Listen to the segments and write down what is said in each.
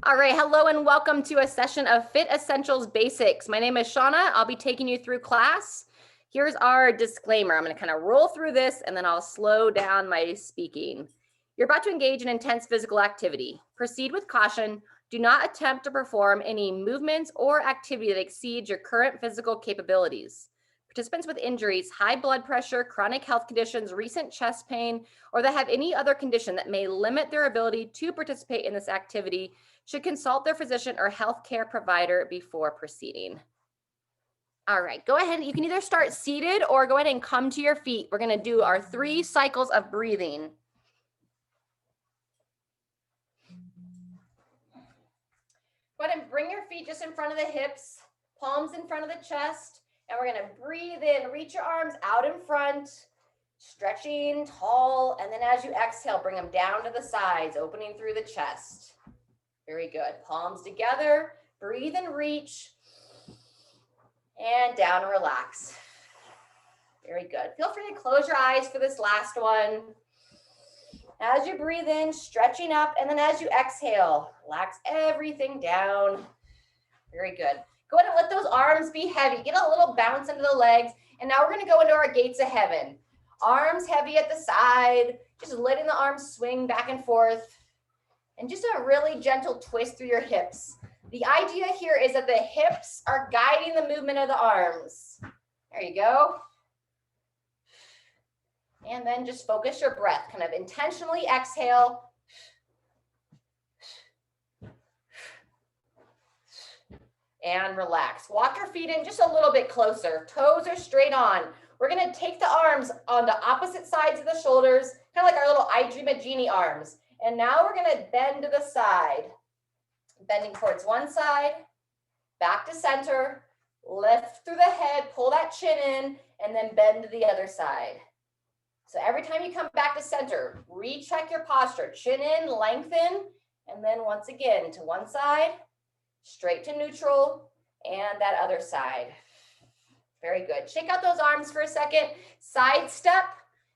All right, hello and welcome to a session of FitEssentials Basics. My name is Shauna. I'll be taking you through class. Here's our disclaimer. I'm going to kind of roll through this and then I'll slow down my speaking. You're about to engage in intense physical activity. Proceed with caution. Do not attempt to perform any movements or activity that exceeds your current physical capabilities. Participants with injuries, high blood pressure, chronic health conditions, recent chest pain, or that have any other condition that may limit their ability to participate in this activity should consult their physician or healthcare provider before proceeding. All right, go ahead. You can either start seated or go ahead and come to your feet. We're going to do our 3 cycles of breathing. Go ahead and bring your feet just in front of the hips, palms in front of the chest, and we're going to breathe in, reach your arms out in front, stretching tall, and then as you exhale, bring them down to the sides, opening through the chest. Very good. Palms together, breathe and reach, and down and relax. Very good. Feel free to close your eyes for this last one. As you breathe in, stretching up, and then as you exhale, relax everything down. Very good. Go ahead and let those arms be heavy. Get a little bounce into the legs, and now we're going to go into our gates of heaven. Arms heavy at the side, just letting the arms swing back and forth. And just a really gentle twist through your hips. The idea here is that the hips are guiding the movement of the arms. There you go. And then just focus your breath. Kind of intentionally exhale. And relax. Walk your feet in just a little bit closer. Toes are straight on. We're going to take the arms on the opposite sides of the shoulders, kind of like our little I Dream a Genie arms. And now we're going to bend to the side, bending towards one side, back to center, lift through the head, pull that chin in, and then bend to the other side. So every time you come back to center, recheck your posture, chin in, lengthen, and then once again to one side, straight to neutral, and that other side. Very good. Shake out those arms for a second, side step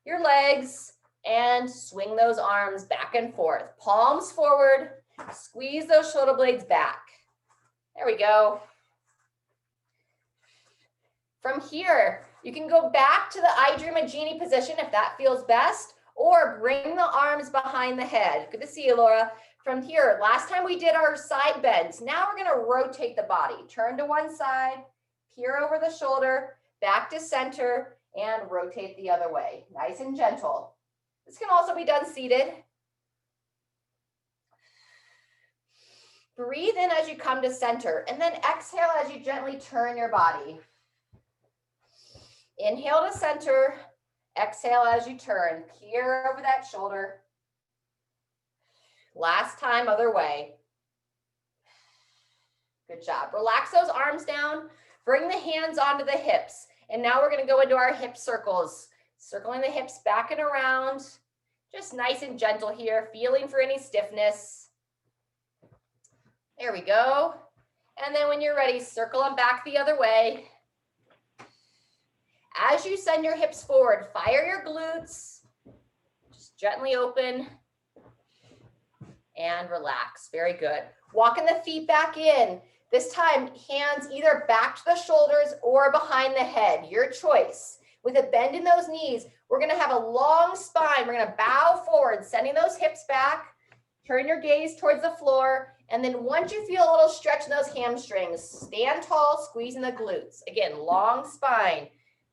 your legs, and swing those arms back and forth. Palms forward, squeeze those shoulder blades back. There we go. From here, you can go back to the I Dream a Genie position if that feels best, or bring the arms behind the head. Good to see you, Laura. From here, last time we did our side bends. Now we're going to rotate the body. Turn to one side, peer over the shoulder, back to center, and rotate the other way. Nice and gentle. This can also be done seated. Breathe in as you come to center, and then exhale as you gently turn your body. Inhale to center, exhale as you turn. Peer over that shoulder. Last time, other way. Good job. Relax those arms down. Bring the hands onto the hips. And now we're going to go into our hip circles. Circling the hips back and around. Just nice and gentle here, feeling for any stiffness. There we go. And then when you're ready, circle them back the other way. As you send your hips forward, fire your glutes. Just gently open and relax. Very good. Walking the feet back in. This time, hands either back to the shoulders or behind the head, your choice. With a bend in those knees, we're going to have a long spine. We're going to bow forward, sending those hips back. Turn your gaze towards the floor. And then once you feel a little stretch in those hamstrings, stand tall, squeezing the glutes. Again, long spine,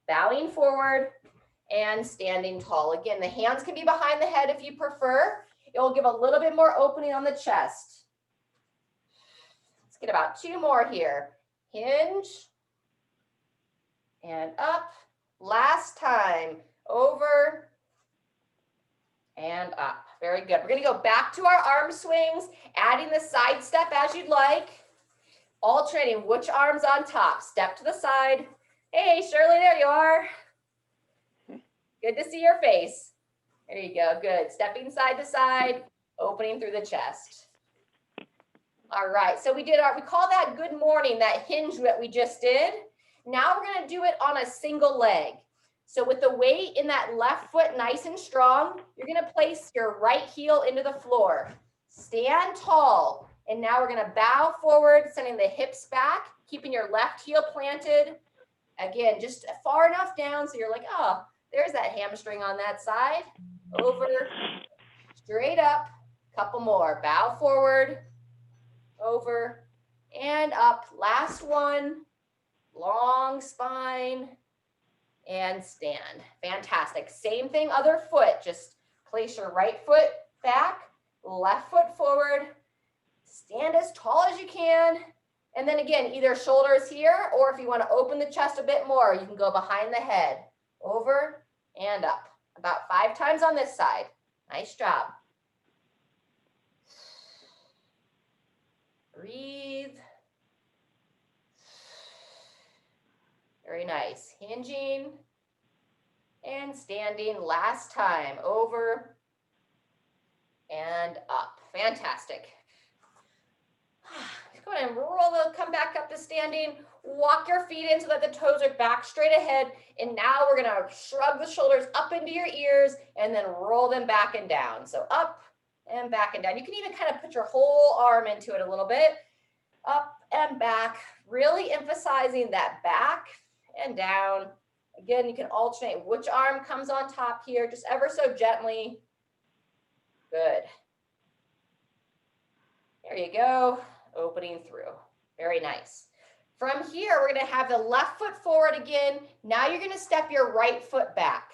bowing forward and standing tall. Again, the hands can be behind the head if you prefer. It will give a little bit more opening on the chest. Let's get about 2 more here. Hinge and up. Last time, over and up. Very good. We're going to go back to our arm swings, adding the side step as you'd like. Alternating which arm's on top. Step to the side. Hey, Shirley, there you are. Good to see your face. There you go. Good. Stepping side to side, opening through the chest. All right. So we call that good morning, that hinge that we just did. Now we're going to do it on a single leg. So with the weight in that left foot nice and strong, you're going to place your right heel into the floor. Stand tall And now we're gonna bow forward, sending the hips back, keeping your left heel planted. Again, just far enough down so you're like, oh, there's that hamstring on that side. Over, straight up, couple more. Bow forward, over, and up. Last one, long spine, and stand. Fantastic. Same thing, other foot. Just place your right foot back, left foot forward, stand as tall as you can. And then again, either shoulders here, or if you want to open the chest a bit more, you can go behind the head, over and up. About 5 times on this side. Nice job. Breathe. Very nice. Hinging and standing. Last time. Over and up. Fantastic. Go ahead and come back up to standing. Walk your feet in so that the toes are back straight ahead. And now we're going to shrug the shoulders up into your ears and then roll them back and down. So up and back and down. You can even kind of put your whole arm into it a little bit. Up and back, really emphasizing that back and down. Again, you can alternate which arm comes on top here, just ever so gently. Good. There you go. Opening through. Very nice. From here, we're going to have the left foot forward again. Now you're going to step your right foot back.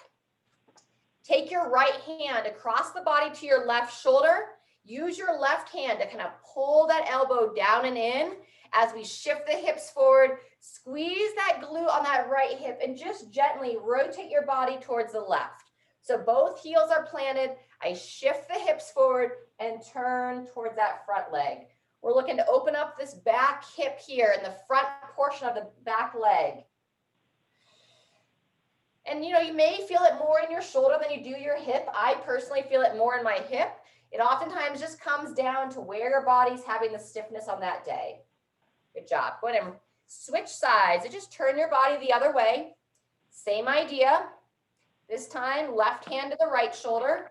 Take your right hand across the body to your left shoulder. Use your left hand to kind of pull that elbow down and in as we shift the hips forward. Squeeze that glute on that right hip and just gently rotate your body towards the left. So both heels are planted. I shift the hips forward and turn towards that front leg. We're looking to open up this back hip here in the front portion of the back leg. And you may feel it more in your shoulder than you do your hip. I personally feel it more in my hip. It oftentimes just comes down to where your body's having the stiffness on that day. Good job. Go ahead and switch sides and just turn your body the other way. Same idea. This time, left hand to the right shoulder.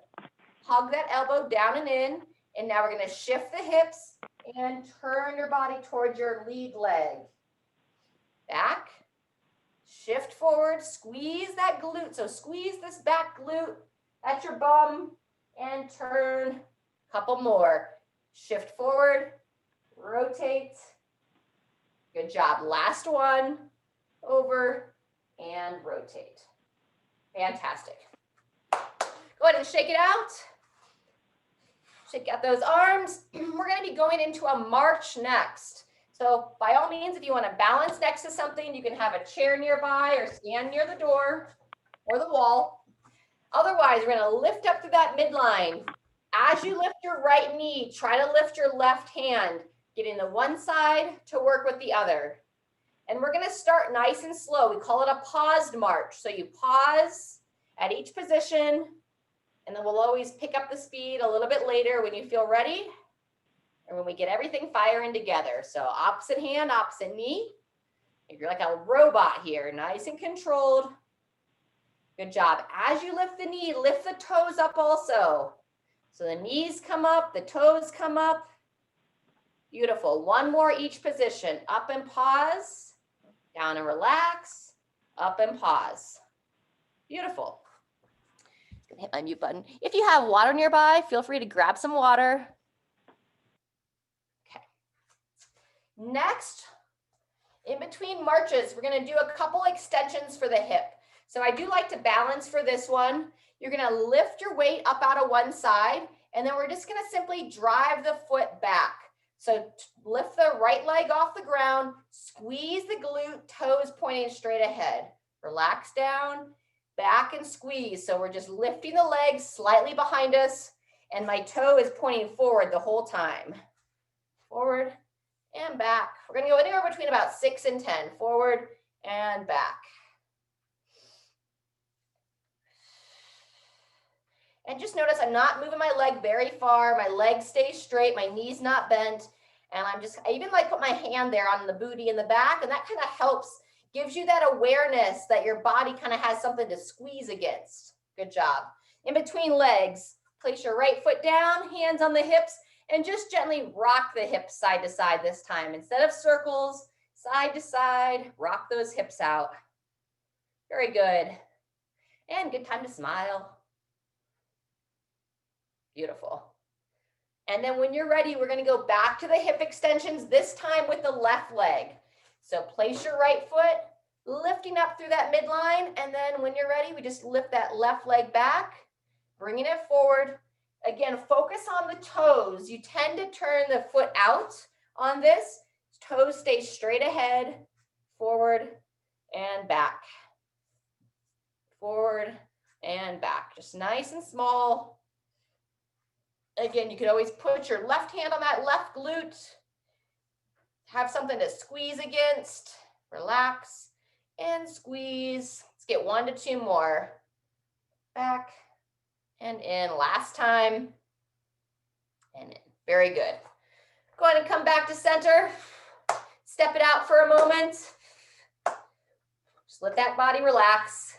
Hug that elbow down and in. And now we're going to shift the hips and turn your body towards your lead leg. Back. Shift forward. Squeeze that glute. So squeeze this back glute at your bum and turn. Couple more. Shift forward. Rotate. Good job. Last one. Over and rotate. Fantastic. Go ahead and shake it out. Shake out those arms. We're going to be going into a march next. So by all means, if you want to balance next to something, you can have a chair nearby or stand near the door or the wall. Otherwise, we're going to lift up through that midline. As you lift your right knee, try to lift your left hand, getting the one side to work with the other. And we're going to start nice and slow. We call it a paused march. So you pause at each position, and then we'll always pick up the speed a little bit later when you feel ready and when we get everything firing together. So opposite hand, opposite knee. You're like a robot here, nice and controlled. Good job. As you lift the knee, lift the toes up also. So the knees come up, the toes come up. Beautiful. One more each position. Up and pause, down and relax, up and pause. Beautiful. Hit my mute button. If you have water nearby, feel free to grab some water. Okay. Next, in between marches, we're going to do a couple extensions for the hip. So I do like to balance for this one. You're going to lift your weight up out of one side, and then we're just going to simply drive the foot back. So lift the right leg off the ground, squeeze the glute, toes pointing straight ahead. Relax down, back and squeeze. So we're just lifting the legs slightly behind us, and my toe is pointing forward the whole time. Forward and back. We're going to go anywhere between about 6 and 10. Forward and back. And just notice I'm not moving my leg very far. My leg stays straight. My knee's not bent. And I even like put my hand there on the booty in the back. And that kind of helps, gives you that awareness that your body kind of has something to squeeze against. Good job. In between legs, place your right foot down, hands on the hips, And just gently rock the hips side to side this time. Instead of circles, side to side, rock those hips out. Very good. And good time to smile. Beautiful. And then when you're ready, we're going to go back to the hip extensions, this time with the left leg. So place your right foot, lifting up through that midline. And then when you're ready, we just lift that left leg back, bringing it forward. Again, focus on the toes. You tend to turn the foot out on this. Toes stay straight ahead, forward and back. Forward and back. Just nice and small. Again, you could always put your left hand on that left glute. Have something to squeeze against. Relax and squeeze. Let's get 1 to 2 more. Back and in. Last time. And in. Very good. Go ahead and come back to center. Step it out for a moment. Just let that body relax.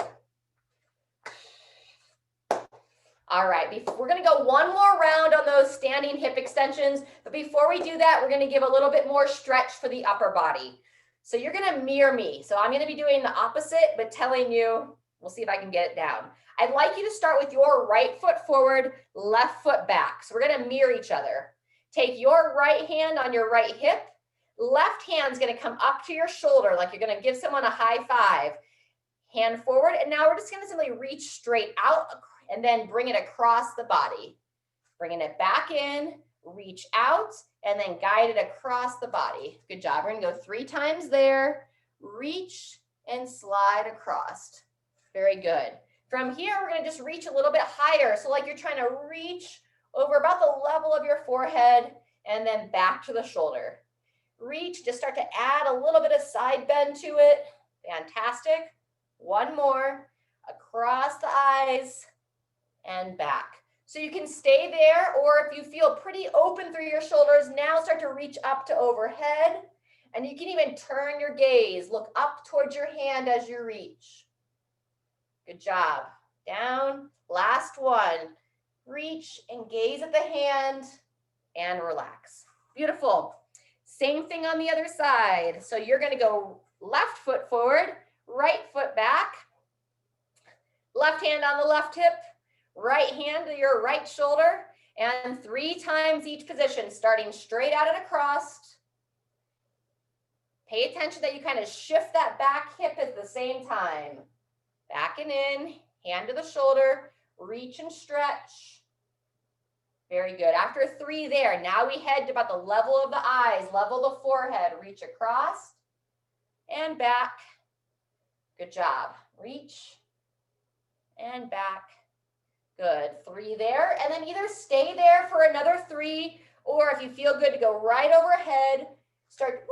All right, we're going to go one more round on those standing hip extensions. But before we do that, we're going to give a little bit more stretch for the upper body. So you're going to mirror me. So I'm going to be doing the opposite, but telling you, we'll see if I can get it down. I'd like you to start with your right foot forward, left foot back. So we're going to mirror each other. Take your right hand on your right hip. Left hand's going to come up to your shoulder like you're going to give someone a high five. Hand forward. And now we're just going to simply reach straight out and then bring it across the body. Bringing it back in, reach out, and then guide it across the body. Good job. We're going to go 3 times there. Reach and slide across. Very good. From here, we're going to just reach a little bit higher. So like you're trying to reach over about the level of your forehead and then back to the shoulder. Reach, just start to add a little bit of side bend to it. Fantastic. 1 more. Across the eyes and back. So you can stay there, or if you feel pretty open through your shoulders, now start to reach up to overhead. And you can even turn your gaze. Look up towards your hand as you reach. Good job. Down. Last one. Reach and gaze at the hand and relax. Beautiful. Same thing on the other side. So you're going to go left foot forward, right foot back, left hand on the left hip, right hand to your right shoulder, and 3 times each position, starting straight out and across. Pay attention that you kind of shift that back hip at the same time. Back and in, hand to the shoulder, reach and stretch. Very good. After 3 there, now we head to about the level of the eyes, level of the forehead. Reach across and back. Good job. Reach and back. Good. 3 there. And then either stay there for another 3, or if you feel good to go right overhead, start,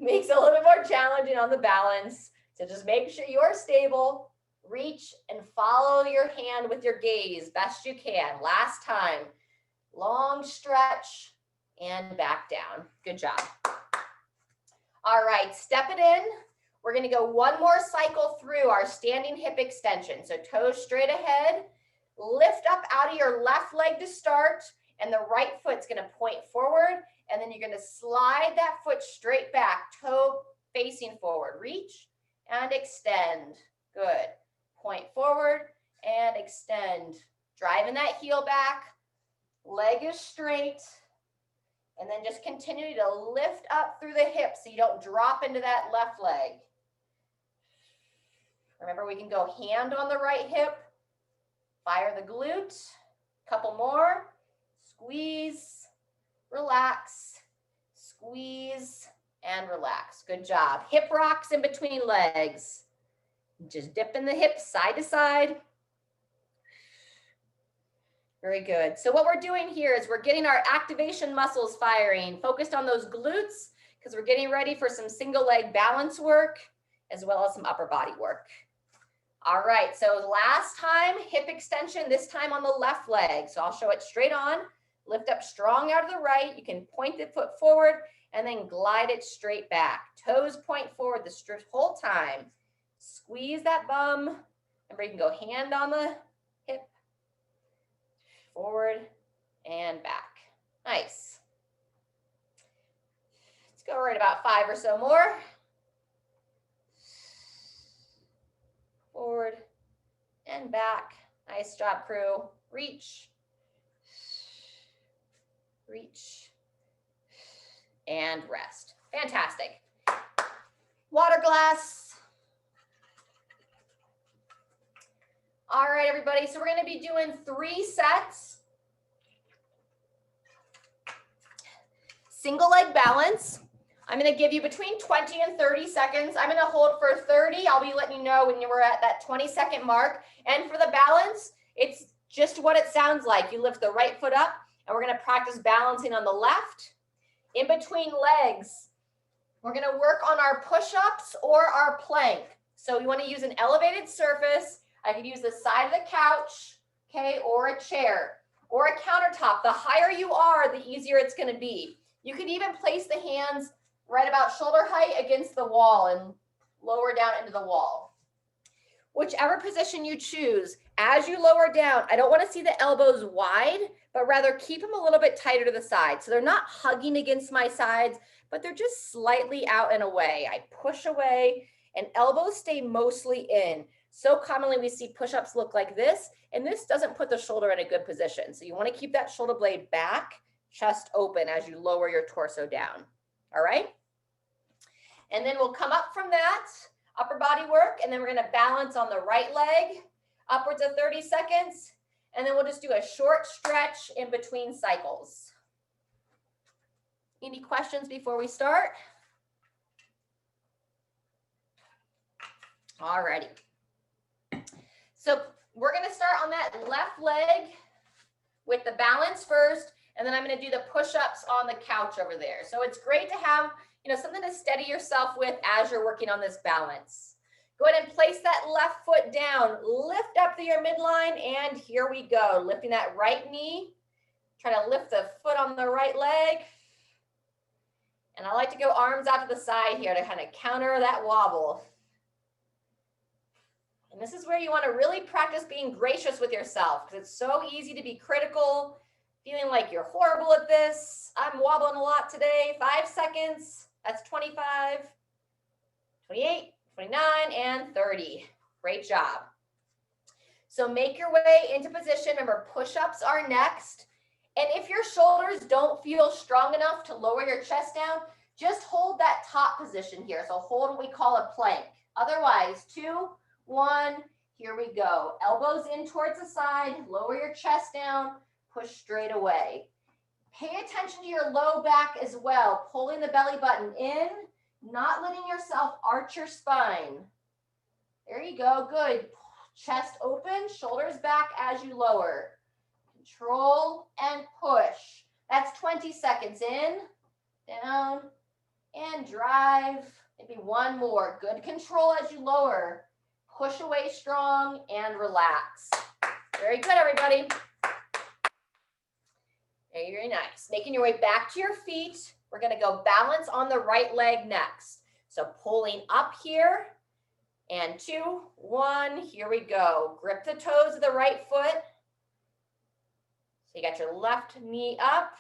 makes it a little bit more challenging on the balance. So just make sure you're stable. Reach and follow your hand with your gaze best you can. Last time. Long stretch and back down. Good job. All right, step it in. We're going to go 1 more cycle through our standing hip extension. So toes straight ahead. Lift up out of your left leg to start, and the right foot's going to point forward, and then you're going to slide that foot straight back, toe facing forward. Reach and extend. Good. Point forward and extend. Driving that heel back. Leg is straight, and then just continue to lift up through the hips so you don't drop into that left leg. Remember, we can go hand on the right hip, fire the glute, couple more, squeeze, relax, squeeze, and relax. Good job. Hip rocks in between legs. Just dipping the hips side to side. Very good. So what we're doing here is we're getting our activation muscles firing, focused on those glutes, because we're getting ready for some single leg balance work, as well as some upper body work. All right, so last time, hip extension, this time on the left leg. So I'll show it straight on. Lift up strong out of the right. You can point the foot forward and then glide it straight back. Toes point forward the whole time. Squeeze that bum. Remember, you can go hand on the hip, forward and back. Nice. Forward about 5 or so more. Forward and back. Nice job, crew. Reach. Reach. And rest. Fantastic. Water glass. All right, everybody. So we're going to be doing 3 sets. Single leg balance. I'm going to give you between 20 and 30 seconds. I'm going to hold for 30. I'll be letting you know when we're at that 20-second mark. And for the balance, it's just what it sounds like. You lift the right foot up, and we're going to practice balancing on the left. In between legs, we're going to work on our push-ups or our plank. So you want to use an elevated surface. I could use the side of the couch, okay, or a chair, or a countertop. The higher you are, the easier it's going to be. You could even place the hands right about shoulder height against the wall and lower down into the wall. Whichever position you choose, as you lower down, I don't want to see the elbows wide, but rather keep them a little bit tighter to the side. So they're not hugging against my sides, but they're just slightly out and away. I push away and elbows stay mostly in. So commonly we see push-ups look like this, and this doesn't put the shoulder in a good position. So you want to keep that shoulder blade back, chest open as you lower your torso down. All right? And then we'll come up from that, upper body work, and then we're going to balance on the right leg, upwards of 30 seconds, and then we'll just do a short stretch in between cycles. Any questions before we start? All righty. So we're going to start on that left leg with the balance first, and then I'm going to do the push-ups on the couch over there. So it's great to have, something to steady yourself with as you're working on this balance. Go ahead and place that left foot down, lift up to your midline, and here we go. Lifting that right knee. Try to lift the foot on the right leg. And I like to go arms out to the side here to kind of counter that wobble. And this is where you want to really practice being gracious with yourself, because it's so easy to be critical, feeling like you're horrible at this. I'm wobbling a lot today. 5 seconds. That's 25, 28, 29, and 30. Great job. So make your way into position. Remember, push-ups are next. And if your shoulders don't feel strong enough to lower your chest down, just hold that top position here. So hold what we call a plank. Otherwise, 2, 1, here we go. Elbows in towards the side, lower your chest down, push straight away. Pay attention to your low back as well, pulling the belly button in, not letting yourself arch your spine. There you go, good. Chest open, shoulders back as you lower. Control and push. That's 20 seconds in, down, and drive. Maybe 1 more. Good control as you lower. Push away strong and relax. Very good, everybody. Very nice. Making your way back to your feet. We're going to go balance on the right leg next. So pulling up here, and 2, 1, here we go. Grip the toes of the right foot. So you got your left knee up,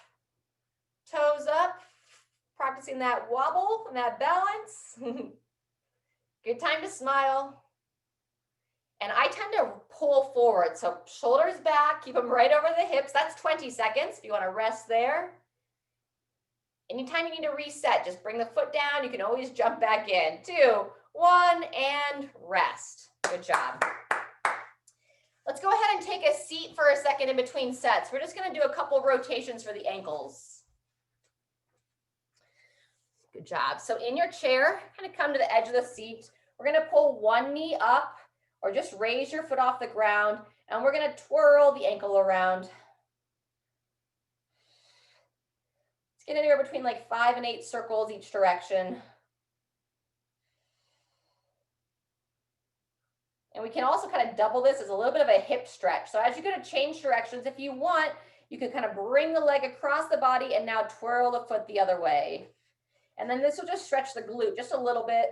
toes up, practicing that wobble and that balance. Good time to smile. And I tend to pull forward, so shoulders back, keep them right over the hips. That's 20 seconds if you want to rest there. Anytime you need to reset, just bring the foot down. You can always jump back in. 2, 1, and rest. Good job. Let's go ahead and take a seat for a second in between sets. We're just going to do a couple rotations for the ankles. Good job. So in your chair, kind of come to the edge of the seat. We're going to pull one knee up, or just raise your foot off the ground, and we're going to twirl the ankle around. Let's get anywhere between like 5 and 8 circles each direction. And we can also kind of double this as a little bit of a hip stretch. So as you're going to change directions, if you want, you can kind of bring the leg across the body and now twirl the foot the other way. And then this will just stretch the glute just a little bit.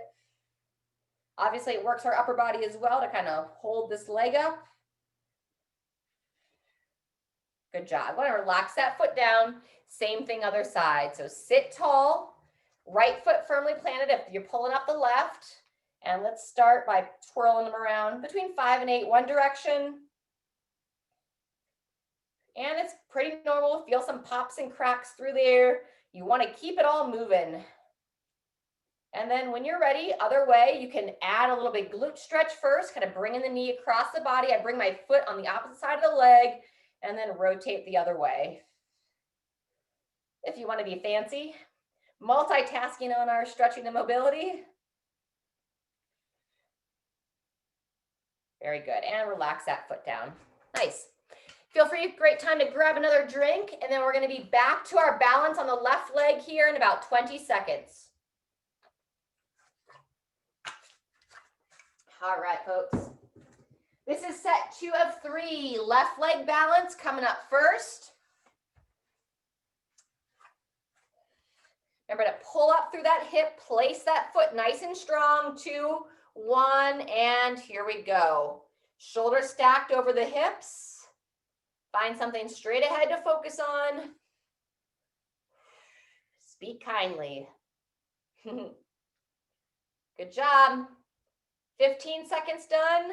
Obviously, it works our upper body as well to kind of hold this leg up. Good job. I want to relax that foot down. Same thing other side. So sit tall, Right foot firmly planted if you're pulling up the left. And let's start by twirling them around between 5 and 8, one direction. And it's pretty normal. Feel some pops and cracks through there. You want to keep it all moving. And then when you're ready, other way, you can add a little bit glute stretch first, kind of bringing the knee across the body. I bring my foot on the opposite side of the leg and then rotate the other way. If you want to be fancy, multitasking on our stretching and mobility. Very good. And relax that foot down. Nice. Feel free, great time to grab another drink. And then we're going to be back to our balance on the left leg here in about 20 seconds. All right, folks. This is set 2 of 3. Left leg balance coming up first. Remember to pull up through that hip, place that foot nice and strong. 2, 1, and here we go. Shoulders stacked over the hips. Find something straight ahead to focus on. Speak kindly. Good job. 15 seconds done.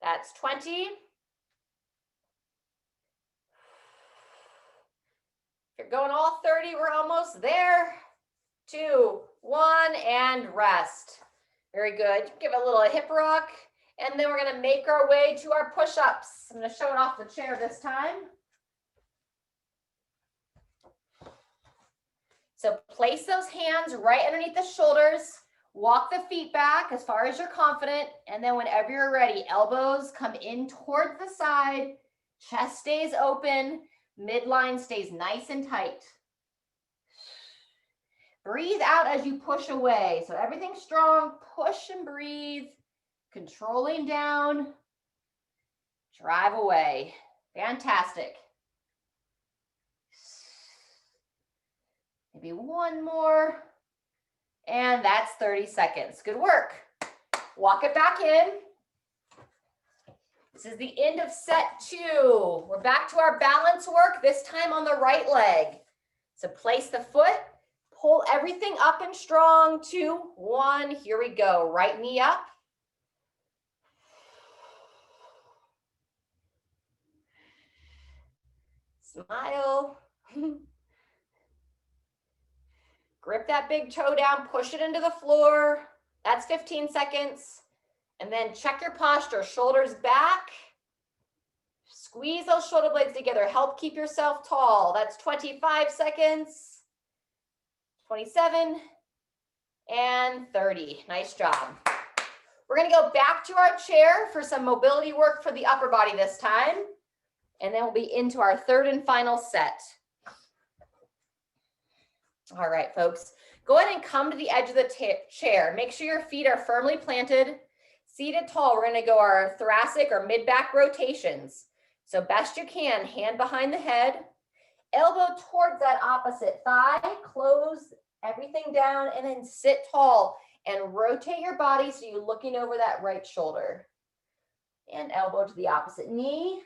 That's 20. If you're going all 30, we're almost there. 2, 1, and rest. Very good. Give it a little hip rock. And then we're going to make our way to our push-ups. I'm going to show it off the chair this time. So place those hands right underneath the shoulders. Walk the feet back as far as you're confident. And then whenever you're ready, elbows come in towards the side. Chest stays open. Midline stays nice and tight. Breathe out as you push away. So everything's strong. Push and breathe. Controlling down, drive away. Fantastic. Maybe one more. And that's 30 seconds. Good work. Walk it back in. This is the end of set 2. We're back to our balance work, this time on the right leg. So place the foot, pull everything up and strong. 2, 1, here we go. Right knee up. Smile. Grip that big toe down, push it into the floor. That's 15 seconds. And then check your posture, shoulders back. Squeeze those shoulder blades together. Help keep yourself tall. That's 25 seconds. 27 and 30. Nice job. We're going to go back to our chair for some mobility work for the upper body this time. And then we'll be into our third and final set. All right, folks, go ahead and come to the edge of the chair. Make sure your feet are firmly planted. Seated tall, we're going to go our thoracic or mid-back rotations. So best you can, hand behind the head, elbow towards that opposite thigh, close everything down, and then sit tall and rotate your body so you're looking over that right shoulder. And elbow to the opposite knee.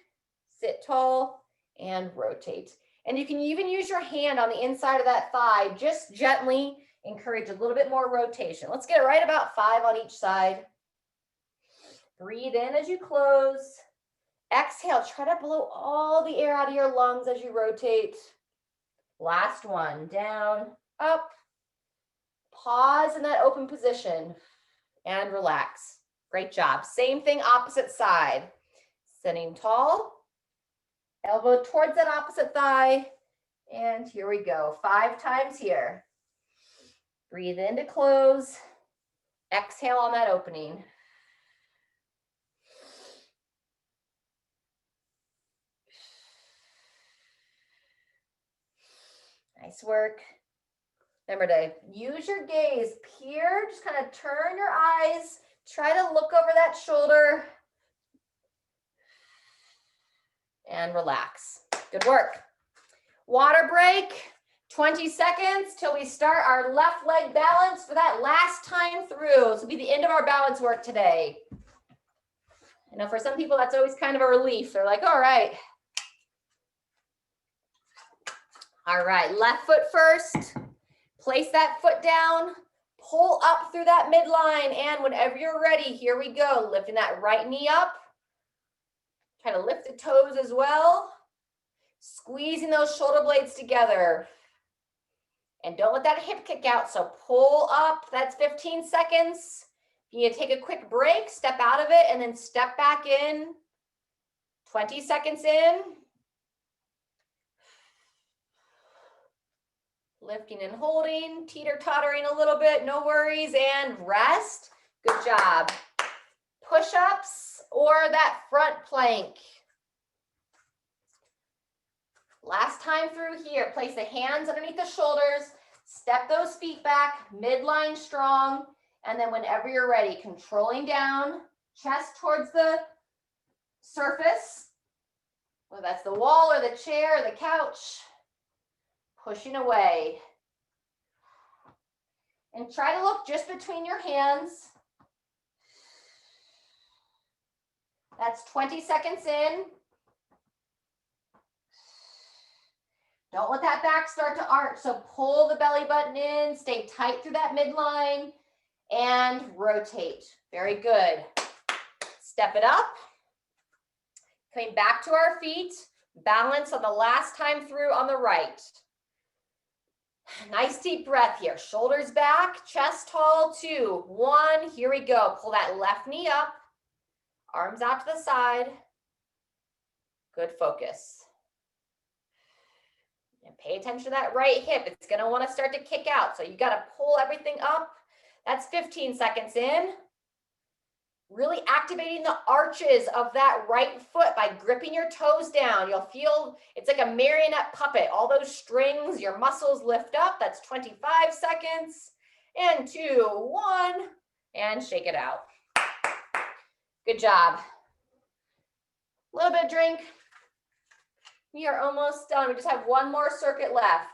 Sit tall and rotate. And you can even use your hand on the inside of that thigh, just gently encourage a little bit more rotation. Let's get it right about 5 on each side. Breathe in as you close. Exhale, try to blow all the air out of your lungs as you rotate. Last one, down, up. Pause in that open position and relax. Great job. Same thing, opposite side. Sitting tall. Elbow towards that opposite thigh. And here we go. 5 times here. Breathe in to close. Exhale on that opening. Nice work. Remember to use your gaze. Peer, just kind of turn your eyes. Try to look over that shoulder. And relax. Good work. Water break, 20 seconds till we start our left leg balance for that last time through. This will be the end of our balance work today. You know, for some people, that's always kind of a relief. They're like, all right. All right, left foot first. Place that foot down, pull up through that midline, and whenever you're ready, here we go. Lifting that right knee up. Try to lift the toes as well. Squeezing those shoulder blades together. And don't let that hip kick out, so pull up. That's 15 seconds. If you need to take a quick break, step out of it, and then step back in. 20 seconds in. Lifting and holding, teeter-tottering a little bit, no worries, and rest. Good job. Push-ups or that front plank. Last time through here, place the hands underneath the shoulders, step those feet back, midline strong, and then whenever you're ready, controlling down, chest towards the surface, whether that's the wall or the chair or the couch. Pushing away. And try to look just between your hands. That's 20 seconds in. Don't let that back start to arch, so pull the belly button in, stay tight through that midline, and rotate. Very good. Step it up. Coming back to our feet, balance on the last time through on the right. Nice deep breath here. Shoulders back, chest tall, 2, 1. Here we go. Pull that left knee up, arms out to the side. Good focus. And pay attention to that right hip. It's going to want to start to kick out, so you got to pull everything up. That's 15 seconds in. Really activating the arches of that right foot by gripping your toes down. You'll feel it's like a marionette puppet. All those strings, your muscles lift up. That's 25 seconds. And 2, 1, and shake it out. Good job. A little bit of drink. We are almost done. We just have one more circuit left.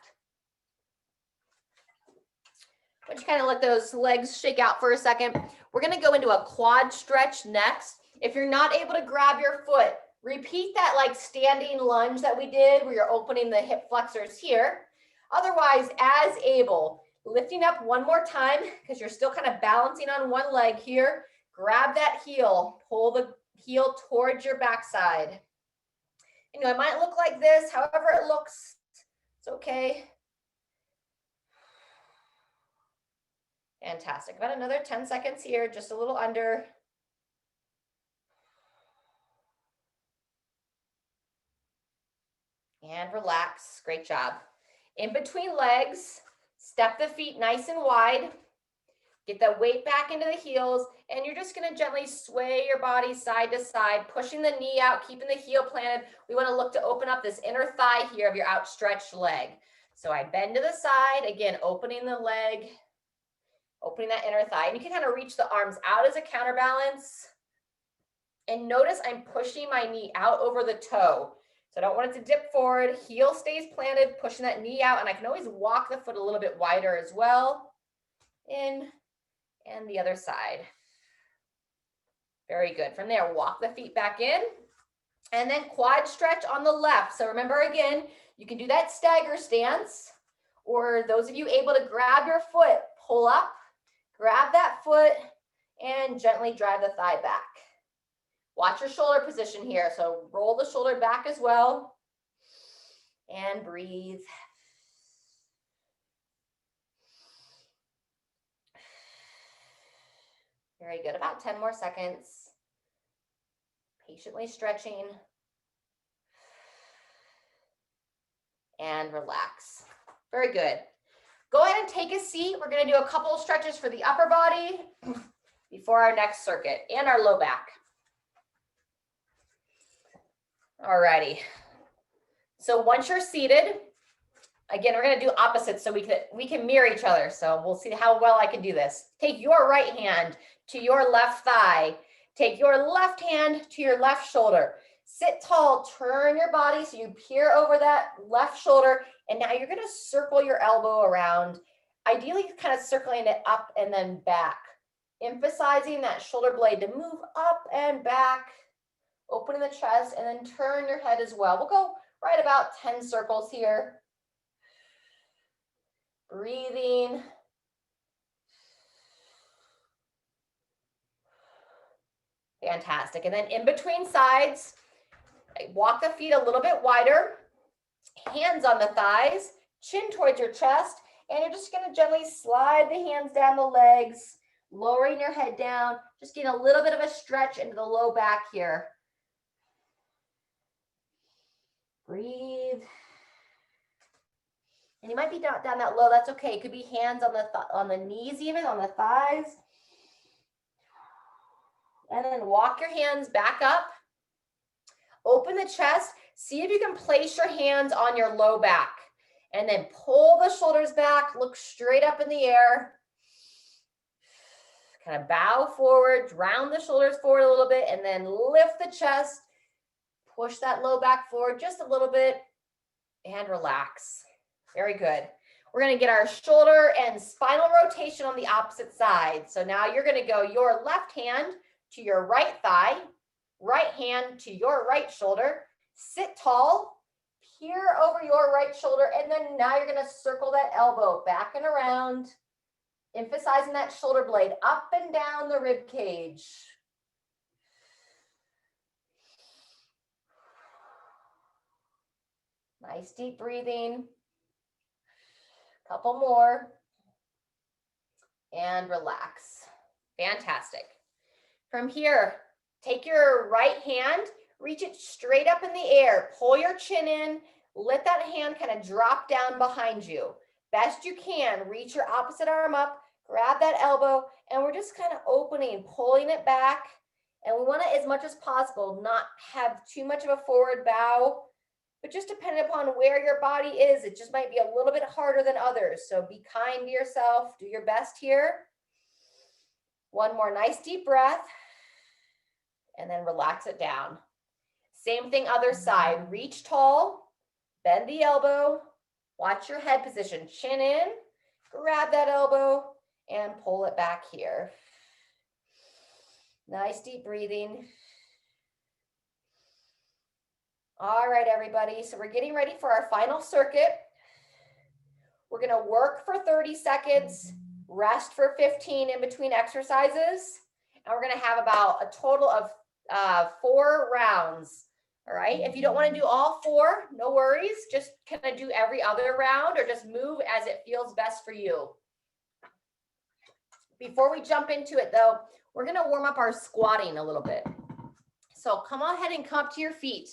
But you kind of let those legs shake out for a second. We're going to go into a quad stretch next. If you're not able to grab your foot, repeat that like standing lunge that we did where you're opening the hip flexors here. Otherwise, as able, lifting up one more time because you're still kind of balancing on one leg here. Grab that heel, pull the heel towards your backside. You know, it might look like this, however it looks, it's okay. Fantastic. About another 10 seconds here, just a little under. And relax. Great job. In between legs, step the feet nice and wide. Get the weight back into the heels, and you're just going to gently sway your body side to side, pushing the knee out, keeping the heel planted. We want to look to open up this inner thigh here of your outstretched leg. So I bend to the side, again, opening the leg, opening that inner thigh. And you can kind of reach the arms out as a counterbalance. And notice I'm pushing my knee out over the toe. So I don't want it to dip forward. Heel stays planted, pushing that knee out. And I can always walk the foot a little bit wider as well. In and the other side. Very good. From there, walk the feet back in. And then quad stretch on the left. So remember, again, you can do that stagger stance. Or those of you able to grab your foot, pull up, grab that foot, and gently drive the thigh back. Watch your shoulder position here. So roll the shoulder back as well. And breathe. Very good. About 10 more seconds. Patiently stretching. And relax. Very good. Go ahead and take a seat. We're going to do a couple of stretches for the upper body before our next circuit and our low back. Alrighty. So once you're seated, again, we're going to do opposites so we can mirror each other. So we'll see how well I can do this. Take your right hand to your left thigh. Take your left hand to your left shoulder. Sit tall, turn your body so you peer over that left shoulder. And now you're going to circle your elbow around, ideally kind of circling it up and then back. Emphasizing that shoulder blade to move up and back, opening the chest, and then turn your head as well. We'll go right about 10 circles here. breathing. Fantastic. And then in between sides, walk the feet a little bit wider, hands on the thighs, chin towards your chest, and you're just going to gently slide the hands down the legs, lowering your head down, just getting a little bit of a stretch into the low back here. Breathe. And you might be down that low, that's okay. It could be hands on the knees even, on the thighs. And then walk your hands back up. Open the chest. See if you can place your hands on your low back. And then pull the shoulders back. Look straight up in the air. Kind of bow forward, round the shoulders forward a little bit, and then lift the chest. Push that low back forward just a little bit and relax. Very good. We're going to get our shoulder and spinal rotation on the opposite side. So now you're going to go your left hand to your right thigh, right hand to your right shoulder, sit tall, peer over your right shoulder, and then now you're going to circle that elbow back and around, emphasizing that shoulder blade up and down the rib cage. Nice deep breathing. Couple more. And relax. Fantastic. From here, take your right hand, reach it straight up in the air. Pull your chin in. Let that hand kind of drop down behind you. Best you can, reach your opposite arm up, grab that elbow, and we're just kind of opening, pulling it back. And we want to, as much as possible, not have too much of a forward bow, but just depending upon where your body is, it just might be a little bit harder than others. So be kind to yourself, do your best here. One more nice deep breath, and then relax it down. Same thing, other side. Reach tall, bend the elbow, watch your head position, chin in, grab that elbow, and pull it back here. Nice deep breathing. All right, everybody. So we're getting ready for our final circuit. We're going to work for 30 seconds, rest for 15 in between exercises, and we're going to have about a total of 4 rounds. All right. If you don't want to do all 4, no worries. Just kind of do every other round or just move as it feels best for you. Before we jump into it, though, we're going to warm up our squatting a little bit. So come on ahead and come up to your feet.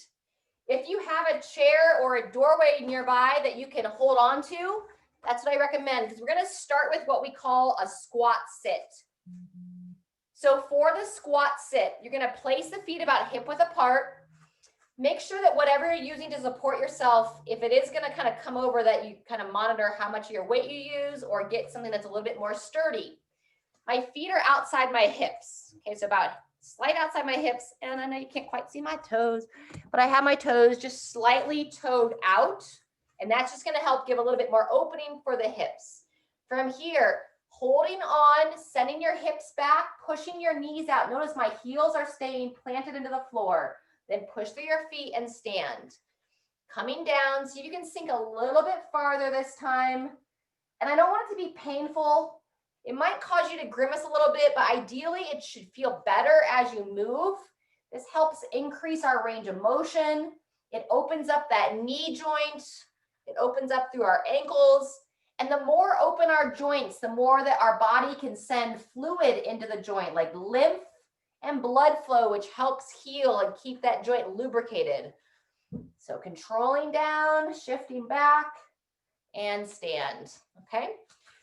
If you have a chair or a doorway nearby that you can hold on to, that's what I recommend, because we're going to start with what we call a squat sit. So for the squat sit, you're going to place the feet about hip width apart. Make sure that whatever you're using to support yourself, if it is going to kind of come over, that you kind of monitor how much of your weight you use or get something that's a little bit more sturdy. My feet are outside my hips. Okay, so about slight outside my hips, and I know you can't quite see my toes, but I have my toes just slightly toed out, and that's just going to help give a little bit more opening for the hips. From here, holding on, sending your hips back, pushing your knees out. Notice my heels are staying planted into the floor. Then push through your feet and stand. Coming down, see if you can sink a little bit farther this time. And I don't want it to be painful. It might cause you to grimace a little bit, but ideally it should feel better as you move. This helps increase our range of motion. It opens up that knee joint. It opens up through our ankles. And the more open our joints, the more that our body can send fluid into the joint, like lymph and blood flow, which helps heal and keep that joint lubricated. So controlling down, shifting back, and stand, okay?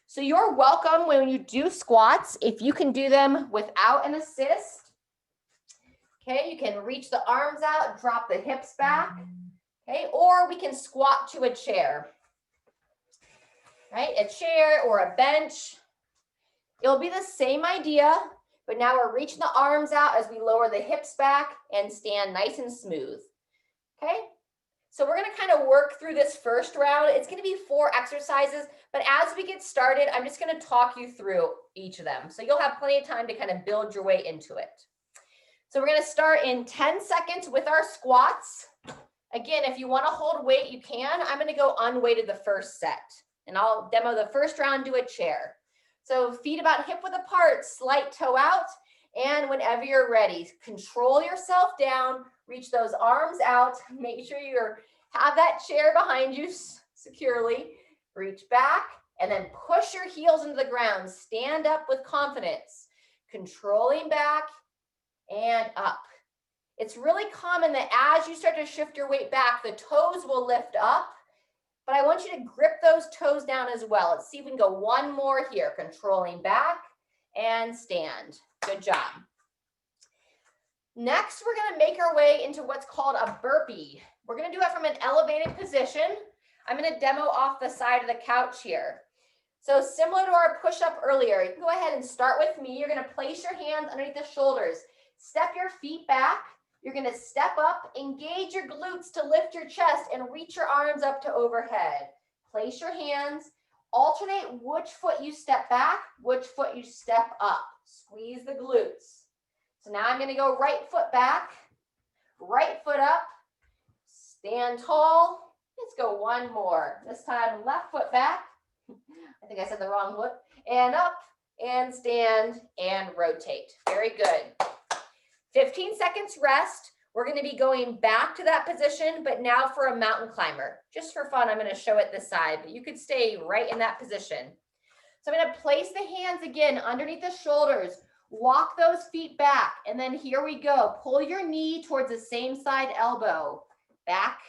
So you're welcome when you do squats, if you can do them without an assist. Okay, you can reach the arms out, drop the hips back, okay? Or we can squat to a chair, right? A chair or a bench. It'll be the same idea, but now we're reaching the arms out as we lower the hips back and stand nice and smooth, okay? So we're going to kind of work through this first round. It's going to be 4 exercises, but as we get started, I'm just going to talk you through each of them. So you'll have plenty of time to kind of build your way into it. So we're going to start in 10 seconds with our squats. Again, if you want to hold weight, you can. I'm going to go unweighted the first set. And I'll demo the first round, do a chair. So feet about hip width apart, slight toe out. And whenever you're ready, control yourself down, reach those arms out, make sure you have that chair behind you securely. Reach back and then push your heels into the ground. Stand up with confidence, controlling back and up. It's really common that as you start to shift your weight back, the toes will lift up, but I want you to grip those toes down as well. Let's see if we can go one more here, controlling back and stand. Good job. Next, we're going to make our way into what's called a burpee. We're going to do it from an elevated position. I'm going to demo off the side of the couch here. So similar to our push-up earlier, you can go ahead and start with me. You're going to place your hands underneath the shoulders. Step your feet back. You're going to step up, engage your glutes to lift your chest and reach your arms up to overhead. Place your hands. Alternate which foot you step back, which foot you step up. Squeeze the glutes. So now I'm going to go right foot back, right foot up, stand tall. Let's go one more. This time left foot back. I think I said the wrong foot. And up and stand and rotate. Very good. 15 seconds rest. We're going to be going back to that position, but now for a mountain climber. Just for fun, I'm going to show it this side, but you could stay right in that position. So I'm going to place the hands again underneath the shoulders. Walk those feet back, and then here we go. Pull your knee towards the same side elbow. Back.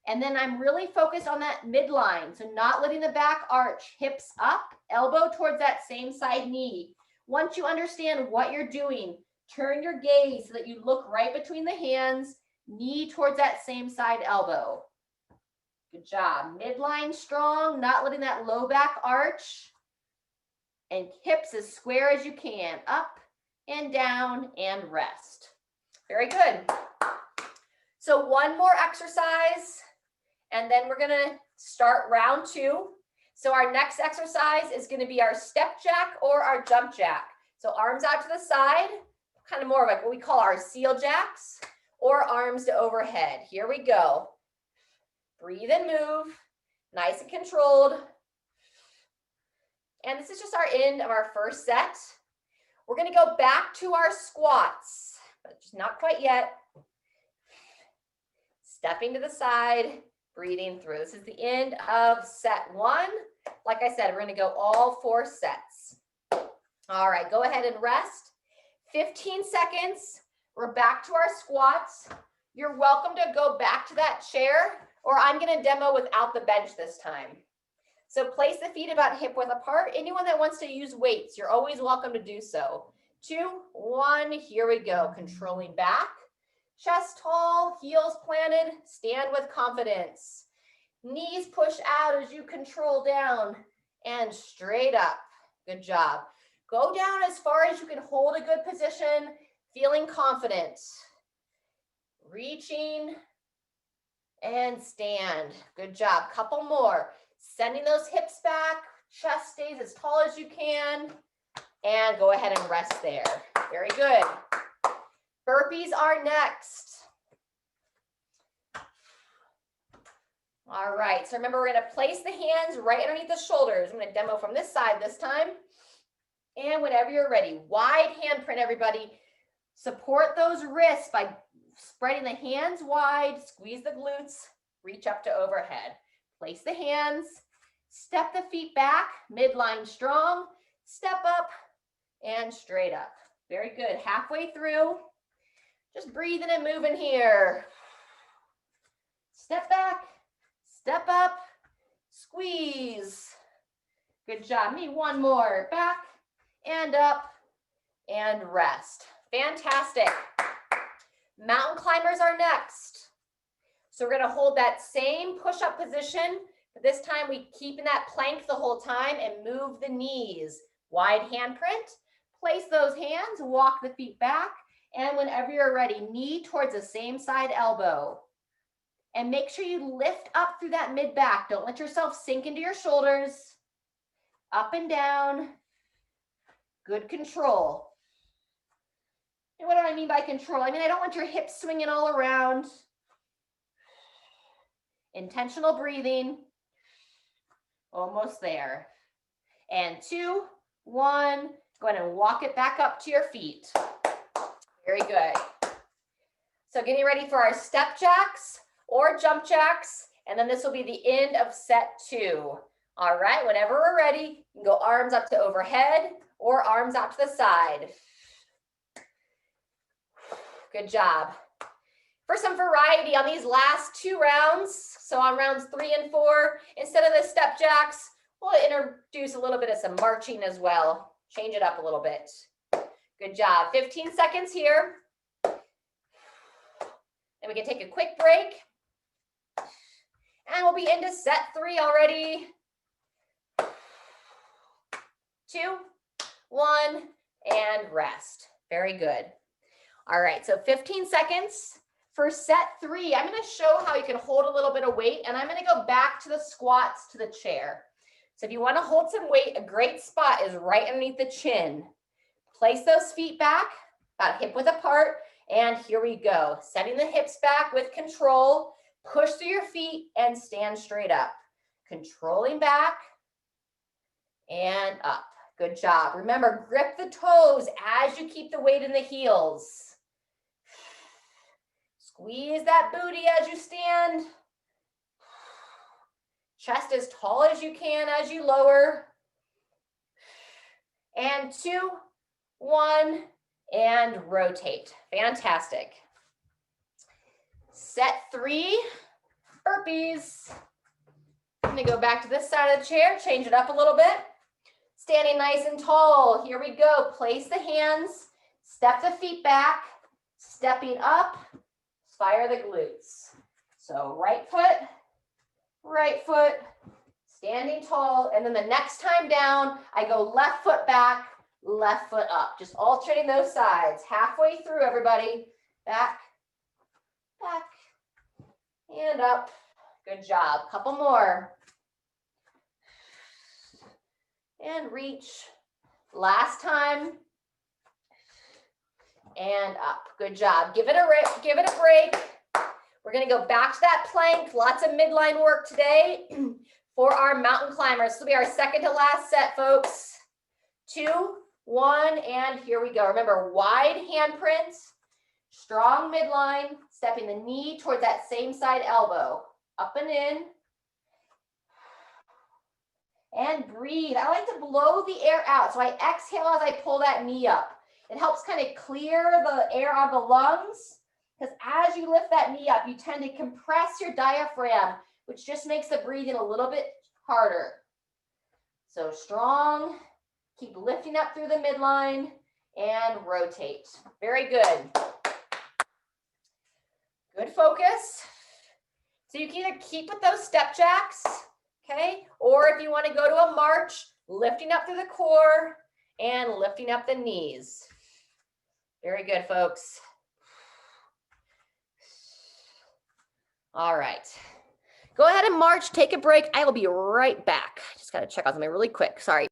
And then I'm really focused on that midline, so not letting the back arch. Hips up, elbow towards that same side knee. Once you understand what you're doing, turn your gaze so that you look right between the hands, knee towards that same side elbow. Good job. Midline strong, not letting that low back arch. And hips as square as you can. Up and down and rest. Very good. So one more exercise, and then we're going to start round 2. So our next exercise is going to be our step jack or our jump jack. So arms out to the side, kind of more of like what we call our seal jacks, or arms to overhead. Here we go. Breathe and move, nice and controlled. And this is just our end of our first set. We're going to go back to our squats, but just not quite yet. Stepping to the side, breathing through. This is the end of set 1. Like I said, we're going to go all 4 sets. All right, go ahead and rest. 15 seconds. We're back to our squats. You're welcome to go back to that chair, or I'm going to demo without the bench this time. So place the feet about hip width apart. Anyone that wants to use weights, you're always welcome to do so. 2, 1, here we go. Controlling back, chest tall, heels planted, stand with confidence. Knees push out as you control down and straight up. Good job. Go down as far as you can hold a good position, feeling confident. Reaching and stand. Good job. Couple more. Sending those hips back, chest stays as tall as you can, and go ahead and rest there. Very good. Burpees are next. All right, so remember we're going to place the hands right underneath the shoulders. I'm going to demo from this side this time. And whenever you're ready, wide handprint, everybody. Support those wrists by spreading the hands wide, squeeze the glutes, reach up to overhead. Place the hands, step the feet back, midline strong, step up and straight up. Very good. Halfway through, just breathing and moving here. Step back, step up, squeeze. Good job. Me one more. Back and up and rest. Fantastic. Mountain climbers are next. So we're going to hold that same push-up position, but this time we keep in that plank the whole time and move the knees. Wide handprint. Place those hands, walk the feet back, and whenever you're ready, knee towards the same side elbow. And make sure you lift up through that mid-back. Don't let yourself sink into your shoulders. Up and down. Good control. And what do I mean by control? I mean, I don't want your hips swinging all around. Intentional breathing. Almost there. And 2, 1. Go ahead and walk it back up to your feet. Very good. So getting ready for our step jacks or jump jacks. And then this will be the end of set 2. All right, whenever we're ready, you can go arms up to overhead or arms out to the side. Good job. For some variety on these last 2 rounds, so on rounds 3 and 4, instead of the step jacks, we'll introduce a little bit of some marching as well. Change it up a little bit. Good job. 15 seconds here. Then we can take a quick break. And we'll be into set 3 already. 2, 1, and rest. Very good. All right, so 15 seconds. For set 3, I'm going to show how you can hold a little bit of weight, and I'm going to go back to the squats to the chair. So if you want to hold some weight, a great spot is right underneath the chin. Place those feet back, about hip width apart, and here we go. Setting the hips back with control. Push through your feet and stand straight up. Controlling back and up. Good job. Remember, grip the toes as you keep the weight in the heels. Squeeze that booty as you stand. Chest as tall as you can as you lower. And 2, 1, and rotate. Fantastic. Set 3, burpees. I'm going to go back to this side of the chair, change it up a little bit. Standing nice and tall. Here we go. Place the hands, step the feet back, stepping up. Fire the glutes. So right foot, standing tall, and then the next time down, I go left foot back, left foot up. Just alternating those sides. Halfway through, everybody. Back, back, and up. Good job. Couple more. And reach. Last time. And up. Good job. Give it a break. We're going to go back to that plank. Lots of midline work today for our mountain climbers. This will be our second to last set, folks. 2, 1, and here we go. Remember, wide handprints, strong midline, stepping the knee towards that same side elbow. Up and in. And breathe. I like to blow the air out. So I exhale as I pull that knee up. It helps kind of clear the air out of the lungs, because as you lift that knee up, you tend to compress your diaphragm, which just makes the breathing a little bit harder. So strong, keep lifting up through the midline, and rotate. Very good. Good focus. So you can either keep with those step jacks, okay? Or if you want to go to a march, lifting up through the core and lifting up the knees. Very good, folks. All right. Go ahead and march, take a break. I will be right back. Just got to check out something really quick. Sorry.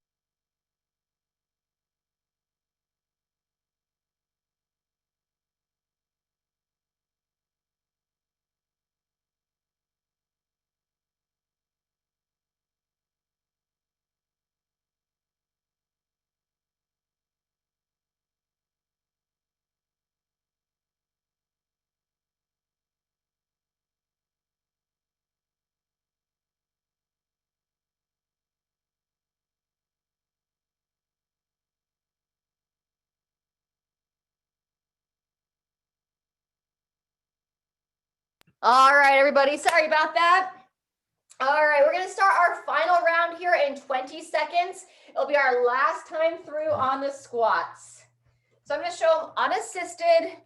All right, everybody. Sorry about that. All right, we're going to start our final round here in 20 seconds. It'll be our last time through on the squats. So I'm going to show them unassisted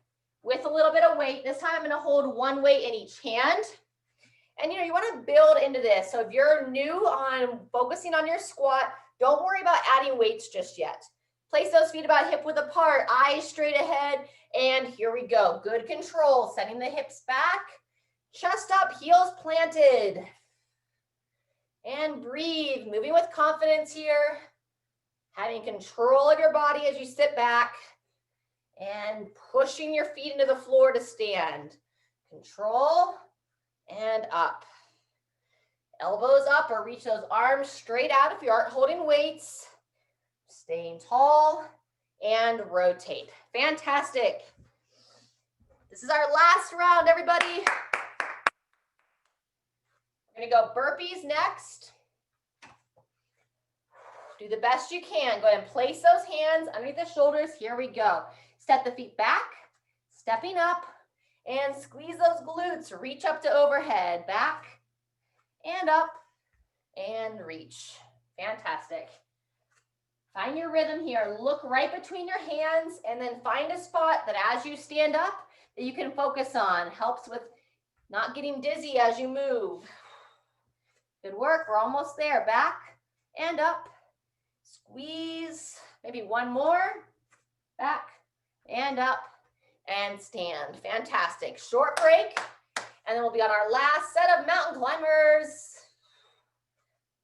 with a little bit of weight. This time I'm going to hold one weight in each hand. And you want to build into this. So if you're new on focusing on your squat, don't worry about adding weights just yet. Place those feet about hip width apart, eyes straight ahead, and here we go. Good control, setting the hips back, chest up, heels planted. And breathe, moving with confidence here. Having control of your body as you sit back and pushing your feet into the floor to stand. Control and up. Elbows up or reach those arms straight out if you aren't holding weights. Staying tall and rotate. Fantastic. This is our last round, everybody. We're gonna go burpees next. Do the best you can. Go ahead and place those hands underneath the shoulders. Here we go. Step the feet back, stepping up, and squeeze those glutes. Reach up to overhead. Back and up and reach. Fantastic. Find your rhythm here. Look right between your hands and then find a spot that as you stand up that you can focus on. Helps with not getting dizzy as you move. Good work. We're almost there. Back and up. Squeeze. Maybe one more. Back and up and stand. Fantastic. Short break. And then we'll be on our last set of mountain climbers.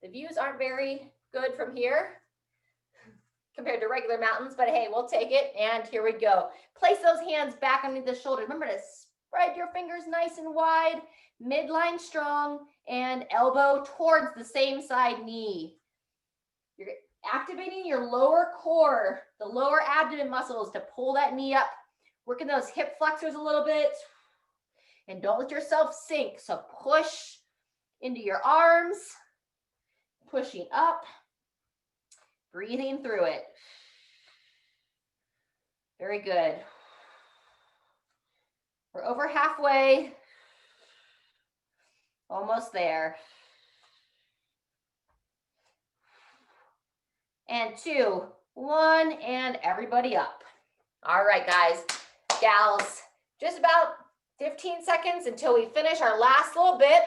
The views aren't very good from here compared to regular mountains, but hey, we'll take it. And here we go. Place those hands back underneath the shoulder. Remember to spread your fingers nice and wide, midline strong, and elbow towards the same side knee. You're activating your lower core, the lower abdomen muscles to pull that knee up, working those hip flexors a little bit, and don't let yourself sink. So push into your arms, pushing up, breathing through it. Very good. We're over halfway, almost there. And 2, 1, and everybody up. All right, guys, gals, just about 15 seconds until we finish our last little bit.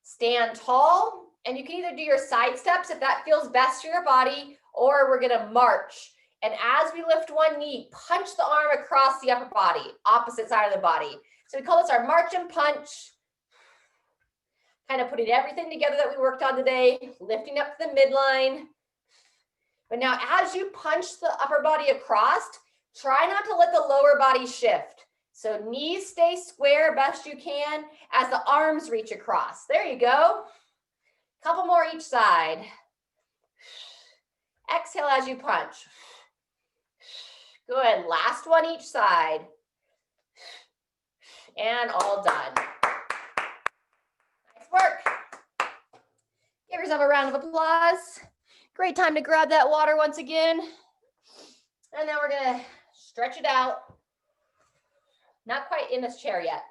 Stand tall, and you can either do your side steps if that feels best for your body, or we're gonna march. And as we lift one knee, punch the arm across the upper body, opposite side of the body. So we call this our march and punch. Kind of putting everything together that we worked on today, lifting up to the midline. But now as you punch the upper body across, try not to let the lower body shift. So knees stay square best you can as the arms reach across. There you go. Couple more each side. Exhale as you punch. Good. Last one each side. And all done. Nice work. Give yourself a round of applause. Great time to grab that water once again. And then we're going to stretch it out. Not quite in this chair yet.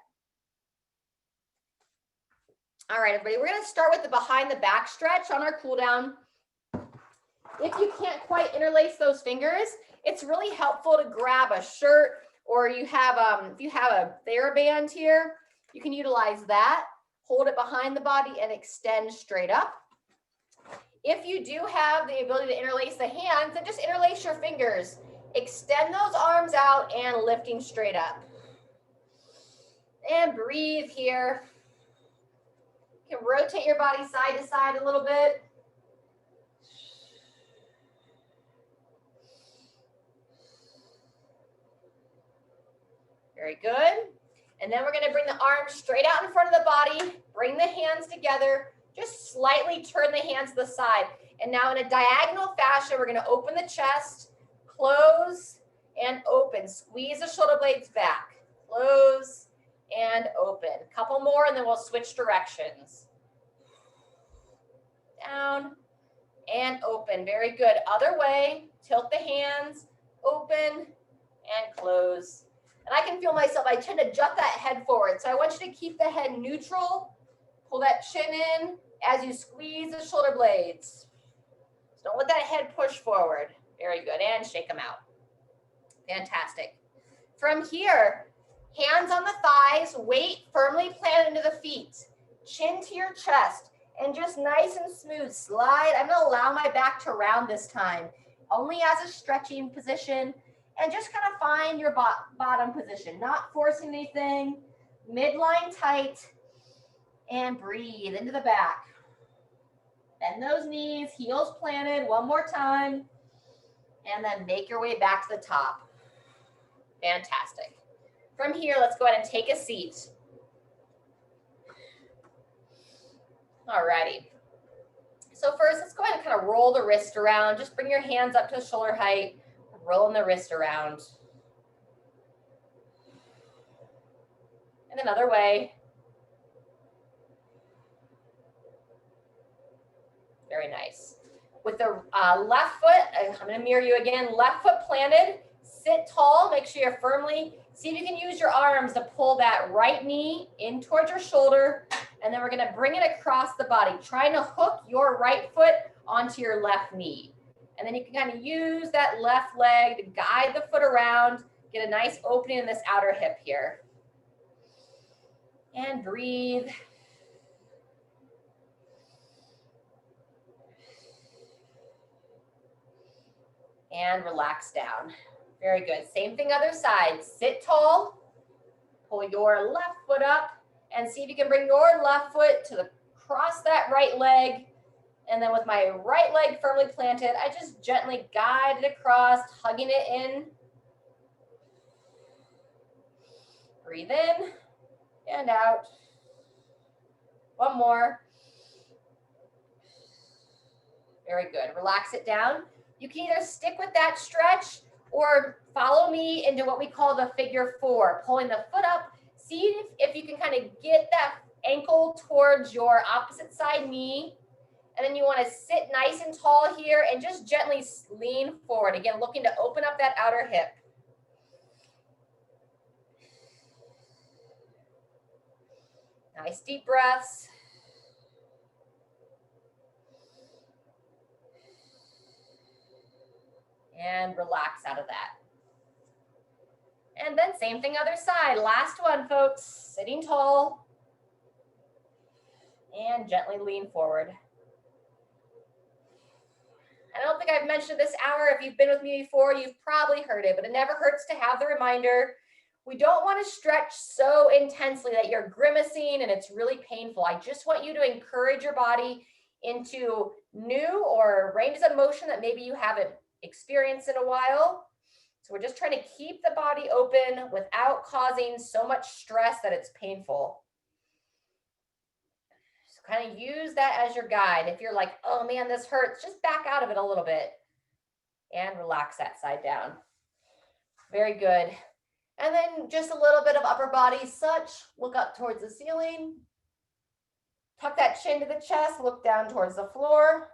All right, everybody, we're going to start with the behind the back stretch on our cool down. If you can't quite interlace those fingers, it's really helpful to grab a shirt, or you have if you have a TheraBand here, you can utilize that. Hold it behind the body and extend straight up. If you do have the ability to interlace the hands, then just interlace your fingers. Extend those arms out and lifting straight up. And breathe here. You can rotate your body side to side a little bit. Very good. And then we're going to bring the arms straight out in front of the body. Bring the hands together. Just slightly turn the hands to the side. And now in a diagonal fashion, we're going to open the chest, close, and open. Squeeze the shoulder blades back. Close and open. Couple more, and then we'll switch directions. Down and open. Very good. Other way. Tilt the hands, open, and close. And I can feel myself, I tend to jut that head forward. So I want you to keep the head neutral. Pull that chin in as you squeeze the shoulder blades. So don't let that head push forward. Very good. And shake them out. Fantastic. From here, hands on the thighs, weight firmly planted into the feet. Chin to your chest. And just nice and smooth, slide. I'm going to allow my back to round this time, only as a stretching position. And just kind of find your bottom position, not forcing anything. Midline tight. And breathe into the back. Bend those knees, heels planted. One more time. And then make your way back to the top. Fantastic. From here, let's go ahead and take a seat. Alrighty. So first, let's go ahead and kind of roll the wrist around. Just bring your hands up to shoulder height, rolling the wrist around. And another way. Very nice. With the left foot, I'm going to mirror you again. Left foot planted, sit tall, make sure you're firmly. See if you can use your arms to pull that right knee in towards your shoulder. And then we're going to bring it across the body, trying to hook your right foot onto your left knee. And then you can kind of use that left leg to guide the foot around, get a nice opening in this outer hip here. And breathe. And relax down. Very good. Same thing other side. Sit tall, pull your left foot up, and see if you can bring your left foot to cross that right leg. And then with my right leg firmly planted, I just gently guide it across, hugging it in. Breathe in and out. One more. Very good. Relax it down. You can either stick with that stretch or follow me into what we call the figure four, pulling the foot up. See if you can kind of get that ankle towards your opposite side knee. And then you want to sit nice and tall here and just gently lean forward. Again, looking to open up that outer hip. Nice deep breaths. And relax out of that. And then same thing other side. Last one, folks. Sitting tall. And gently lean forward. I don't think I've mentioned this hour. If you've been with me before, you've probably heard it, but it never hurts to have the reminder. We don't want to stretch so intensely that you're grimacing and it's really painful. I just want you to encourage your body into new or ranges of motion that maybe you haven't experienced in a while. So we're just trying to keep the body open without causing so much stress that it's painful. So kind of use that as your guide. If you're like, oh man, this hurts, just back out of it a little bit and relax that side down. Very good. And then just a little bit of upper body such. Look up towards the ceiling. Tuck that chin to the chest, look down towards the floor.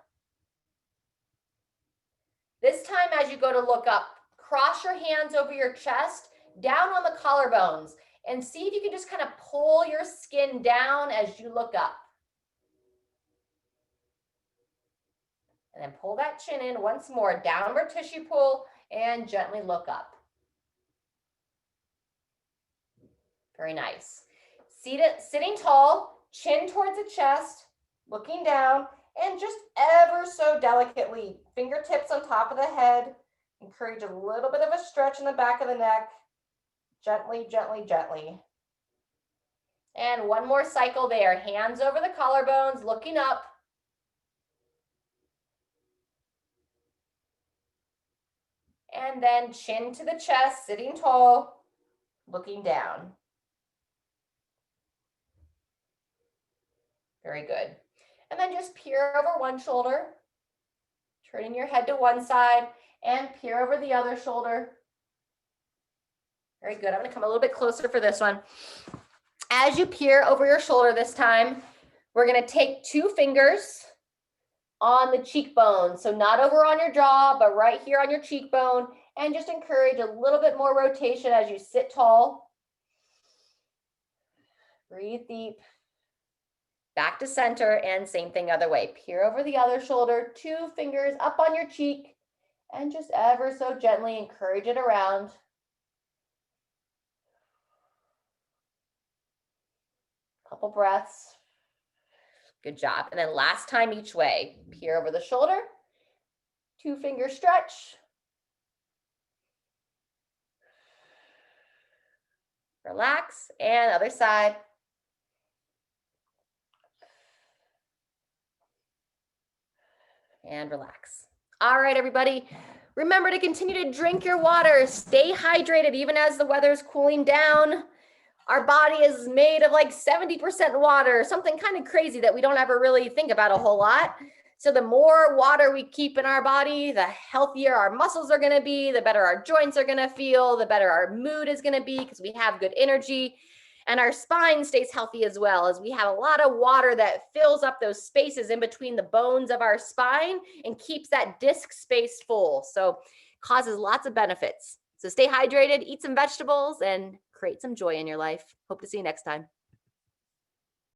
This time as you go to look up, cross your hands over your chest, down on the collarbones, and see if you can just kind of pull your skin down as you look up. And then pull that chin in once more, downward tissue pull, and gently look up. Very nice. Sitting tall, chin towards the chest, looking down, and just ever so delicately, fingertips on top of the head. Encourage a little bit of a stretch in the back of the neck. Gently, gently, gently. And one more cycle there. Hands over the collarbones, looking up. And then chin to the chest, sitting tall, looking down. Very good. And then just peer over one shoulder, turning your head to one side and peer over the other shoulder. Very good. I'm going to come a little bit closer for this one. As you peer over your shoulder this time, we're going to take two fingers on the cheekbone. So not over on your jaw, but right here on your cheekbone, and just encourage a little bit more rotation as you sit tall. Breathe deep. Back to center, and same thing other way. Peer over the other shoulder, two fingers up on your cheek, and just ever so gently encourage it around. Couple breaths. Good job. And then last time each way. Peer over the shoulder, two finger stretch. Relax, and other side. And relax. All right, everybody. Remember to continue to drink your water. Stay hydrated even as the weather's cooling down. Our body is made of like 70% water, something kind of crazy that we don't ever really think about a whole lot. So the more water we keep in our body, the healthier our muscles are going to be, the better our joints are going to feel, the better our mood is going to be because we have good energy. And our spine stays healthy as well, as we have a lot of water that fills up those spaces in between the bones of our spine and keeps that disc space full. So causes lots of benefits. So stay hydrated, eat some vegetables, and create some joy in your life. Hope to see you next time.